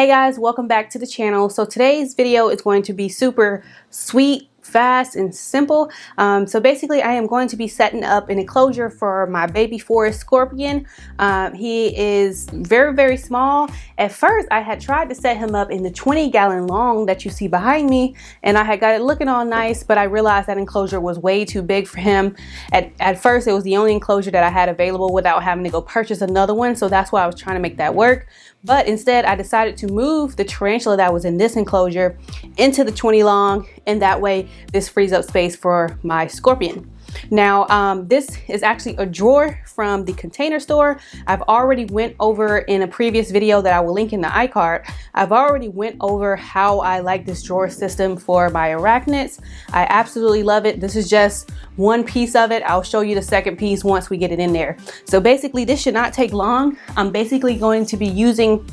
Hey guys, welcome back to the channel. So today's video is going to be super sweet, fast, and simple. So basically I am going to be setting up an enclosure for my baby forest scorpion. He is very small. At first I had tried to set him up in the 20-gallon long that you see behind me, and I had got it looking all nice, but I realized that enclosure was way too big for him. At first it was the only enclosure that I had available without having to go purchase another one, so that's why I was trying to make that work. But instead I decided to move the tarantula that was in this enclosure into the 20 long, and that way this frees up space for my scorpion. Now this is actually a drawer from the Container Store. I've already went over in a previous video that I will link in the iCard. I've already went over how I like this drawer system for my arachnids. I absolutely love it. This is just one piece of it. I'll show you the second piece once we get it in there. So basically this should not take long. I'm basically going to be using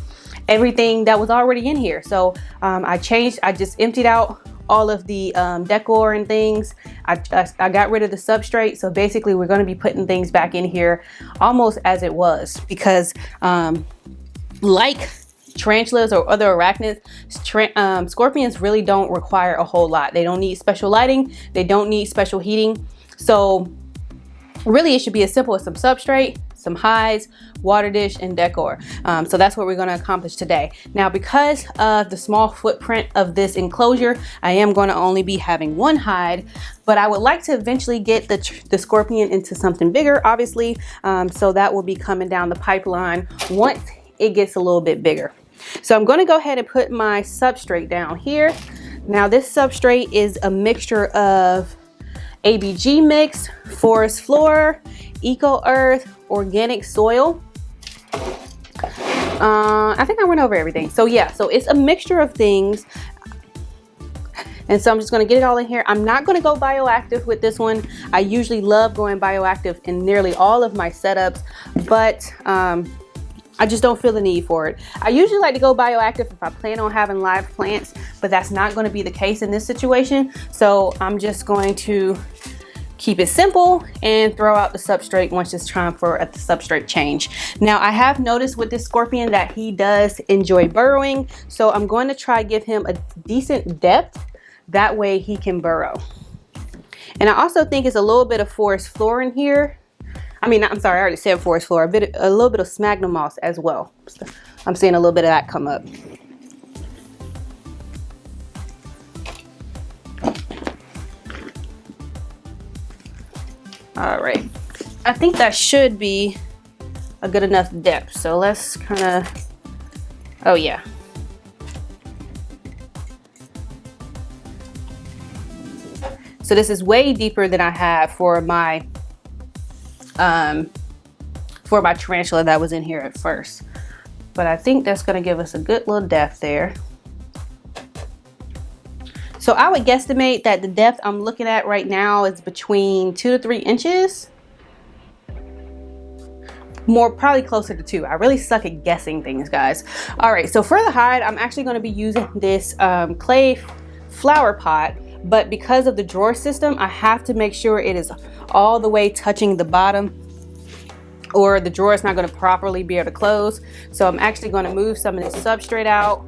everything that was already in here. So I just emptied out all of the decor and things. I got rid of the substrate. So basically we're going to be putting things back in here almost as it was, because like tarantulas or other arachnids, scorpions really don't require a whole lot. They don't need special lighting. They don't need special heating. So really it should be as simple as some substrate, some hides, water dish, and decor. So that's what we're going to accomplish today. Now, because of the small footprint of this enclosure, I am going to only be having one hide, but I would like to eventually get the scorpion into something bigger, obviously. So that will be coming down the pipeline once it gets a little bit bigger. So I'm going to go ahead and put my substrate down here. Now this substrate is a mixture of ABG mix, forest floor, eco earth, organic soil. I think I went over everything. So yeah, so it's a mixture of things. And so I'm just going to get it all in here. I'm not going to go bioactive with this one. I usually love going bioactive in nearly all of my setups, but I just don't feel the need for it. I usually like to go bioactive if I plan on having live plants, but that's not going to be the case in this situation. So I'm just going to keep it simple and throw out the substrate once it's time for a substrate change. Now I have noticed with this scorpion that he does enjoy burrowing, so I'm going to try give him a decent depth, that way he can burrow. And I also think it's a little bit of forest floor in here. I mean, I'm sorry, I already said forest floor, a little bit of sphagnum moss as well. So I'm seeing a little bit of that come up. All right, I think that should be a good enough depth. So let's kind of, oh yeah. So this is way deeper than I have for my tarantula that was in here at first. But I think that's gonna give us a good little depth there. So I would guesstimate that the depth I'm looking at right now is between 2 to 3 inches. More, probably closer to 2. I really suck at guessing things, guys. All right, so for the hide, I'm actually going to be using this clay flower pot, but because of the drawer system, I have to make sure it is all the way touching the bottom, or the drawer is not going to properly be able to close. So I'm actually going to move some of this substrate out.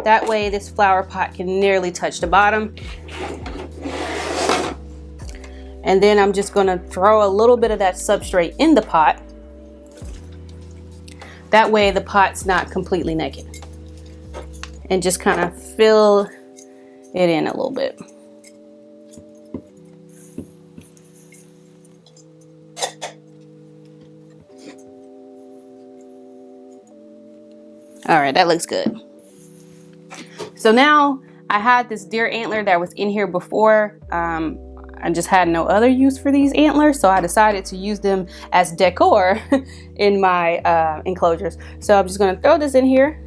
That way this flower pot can nearly touch the bottom. And then I'm just going to throw a little bit of that substrate in the pot. That way the pot's not completely naked. And just kind of fill it in a little bit. All right, that looks good. So now I had this deer antler that was in here before. I just had no other use for these antlers, so I decided to use them as decor in my enclosures. So I'm just going to throw this in here.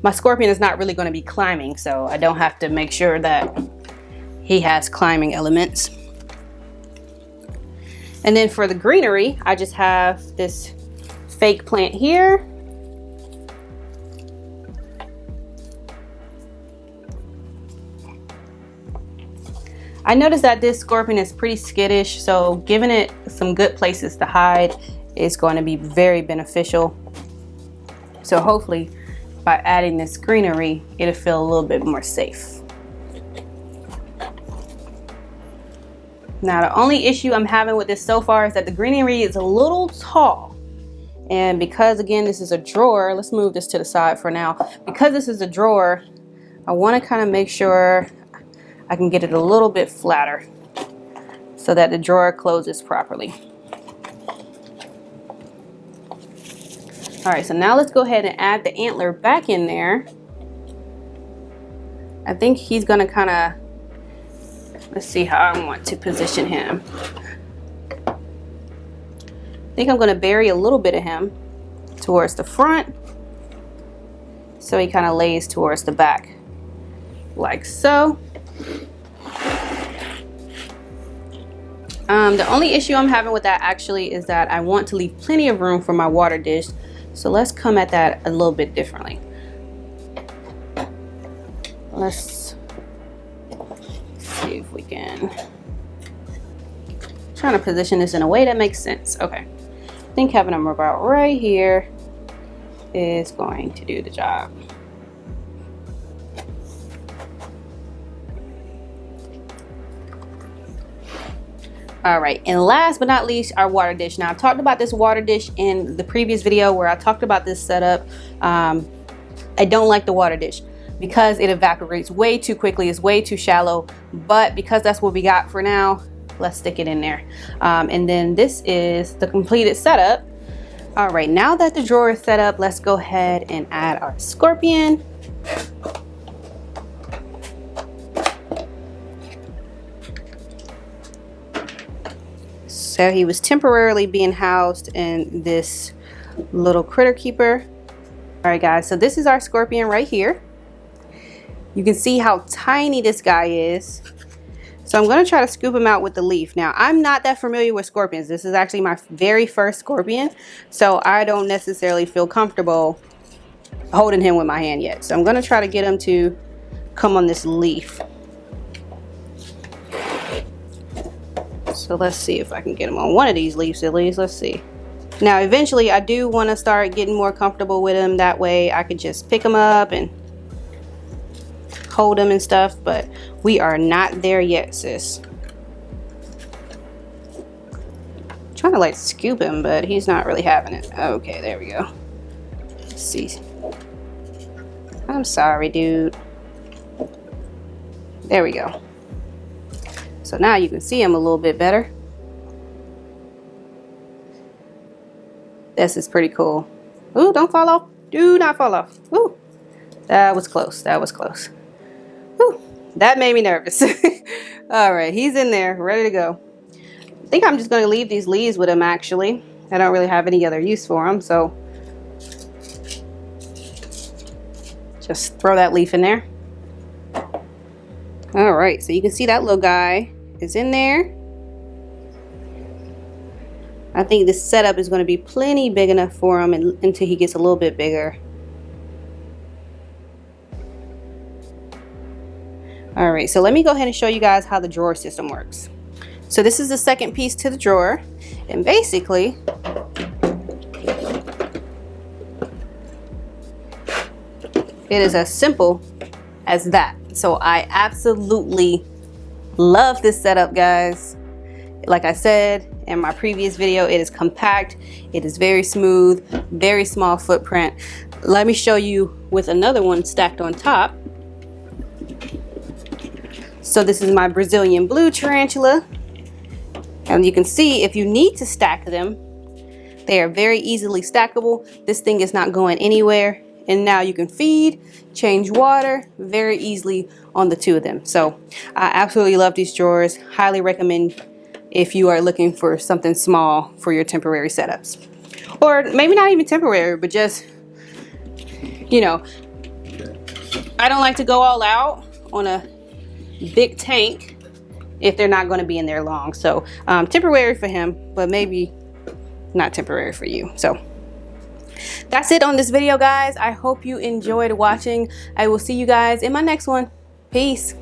My scorpion is not really going to be climbing, so I don't have to make sure that he has climbing elements. And then for the greenery, I just have this fake plant here. I noticed that this scorpion is pretty skittish, so giving it some good places to hide is going to be very beneficial. So hopefully by adding this greenery, it'll feel a little bit more safe. Now the only issue I'm having with this so far is that the greenery is a little tall. And because again, this is a drawer, let's move this to the side for now. Because this is a drawer, I want to kind of make sure I can get it a little bit flatter so that the drawer closes properly. All right, so now let's go ahead and add the antler back in there. I think he's gonna kind of, let's see how I want to position him. I think I'm gonna bury a little bit of him towards the front so he kind of lays towards the back, like so. The only issue I'm having with that actually is that I want to leave plenty of room for my water dish. So let's come at that a little bit differently. Let's see if we can. Trying to position this in a way that makes sense. Okay. I think having them about right here is going to do the job. All right, and last but not least, our water dish. Now, I talked about this water dish in the previous video where I talked about this setup. I don't like the water dish because it evaporates way too quickly. It's way too shallow, but because that's what we got for now, let's stick it in there. And then this is the completed setup. All right, now that the drawer is set up, let's go ahead and add our scorpion. So he was temporarily being housed in this little critter keeper. All right, guys, so this is our scorpion right here. You can see how tiny this guy is. So I'm going to try to scoop him out with the leaf. Now, I'm not that familiar with scorpions. This is actually my very first scorpion, so I don't necessarily feel comfortable holding him with my hand yet. So I'm going to try to get him to come on this leaf. So let's see if I can get him on one of these leaves at least. Let's see. Now, eventually, I do want to start getting more comfortable with him. That way, I could just pick him up and hold him and stuff. But we are not there yet, sis. I'm trying to like scoop him, but he's not really having it. Okay, there we go. Let's see. I'm sorry, dude. There we go. So now you can see him a little bit better. This is pretty cool. Ooh, don't fall off. Do not fall off. Ooh, that was close. That was close. Ooh, that made me nervous. All right, he's in there, ready to go. I think I'm just going to leave these leaves with him, actually. I don't really have any other use for them, so just throw that leaf in there. All right, so you can see that little guy is in there. I think this setup is going to be plenty big enough for him until he gets a little bit bigger. All right, so let me go ahead and show you guys how the drawer system works. So this is the second piece to the drawer, and basically it is as simple as that. So I absolutely love this setup, guys. Like I said in my previous video, it is compact, it is very smooth, very small footprint. Let me show you with another one stacked on top. So this is my Brazilian blue tarantula, and you can see if you need to stack them, they are very easily stackable. This thing is not going anywhere. And now you can feed, change water very easily on the two of them. So I absolutely love these drawers. Highly recommend if you are looking for something small for your temporary setups. Or maybe not even temporary, but just, you know, I don't like to go all out on a big tank if they're not going to be in there long. So temporary for him, but maybe not temporary for you. So that's it on this video, guys. I hope you enjoyed watching. I will see you guys in my next one. Peace.